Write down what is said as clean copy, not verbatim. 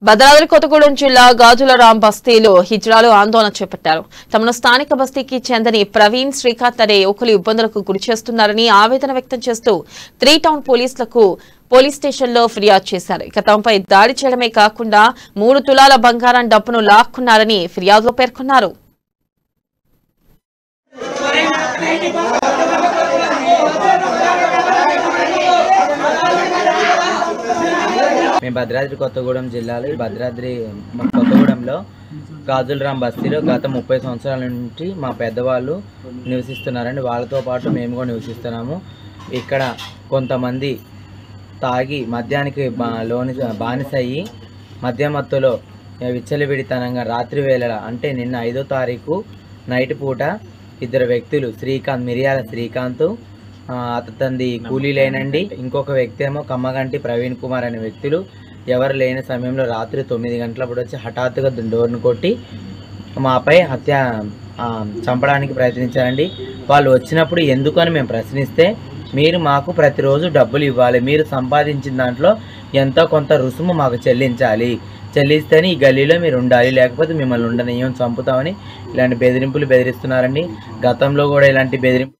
భద్రాద్రి కొత్తగూడెం జిల్లా గాజులరాం బస్తీలో హిజ్రాలు ఆందోళన చేపట్టారు. తమను స్థానిక బస్తీకి చెందని ప్రవీణ్, శ్రీకాంత్ అనే యువకులు ఇబ్బందులకు గురిచేస్తున్నారని ఆవేదన వ్యక్తం చేస్తూ 3 టౌన్ పోలీస్ స్టేషన్లో ఫిర్యాదు చేశారు. ఇక తమపై దాడి చేయడమే కాకుండా 3 తులాల బంగారం డబ్బును లాక్కున్నారని ఫిర్యాదులో పేర్కొన్నారు. మేము భద్రాద్రి కొత్తగూడెం జిల్లాలో కొత్తగూడెంలో గాజులరాం బస్తీలో గత 30 సంవత్సరాల నుంచి మా పెద్దవాళ్ళు నివసిస్తున్నారండి. వాళ్ళతో పాటు మేము కూడా నివసిస్తున్నాము. ఇక్కడ కొంతమంది తాగి మద్యానికి బానిసయ్యి మద్యమత్తులో విచ్చలవిడితనంగా రాత్రి వేళ అంటే నిన్న 5వ తారీఖు నైట్ పూట 2 వ్యక్తులు మిరియాల శ్రీకాంత్ అతనిది కూలీలేనండి, ఇంకొక వ్యక్తి ఏమో కమ్మగంటి ప్రవీణ్ కుమార్ అనే వ్యక్తులు ఎవరు లేని సమయంలో రాత్రి 9 గంటలప్పుడు వచ్చి హఠాత్తుగా డోర్ను కొట్టి మాపై చంపడానికి ప్రయత్నించారండి. వాళ్ళు వచ్చినప్పుడు ఎందుకని మేము ప్రశ్నిస్తే, మీరు మాకు ప్రతిరోజు డబ్బులు ఇవ్వాలి, మీరు సంపాదించిన దాంట్లో ఎంతో కొంత రుసుము మాకు చెల్లిస్తేనే ఈ గల్లీలో మీరు ఉండాలి, లేకపోతే మిమ్మల్ని ఉండనియం, చంపుతామని ఇలాంటి బెదిరింపులు బెదిరిస్తున్నారండి. గతంలో కూడా ఇలాంటి బెదిరింపు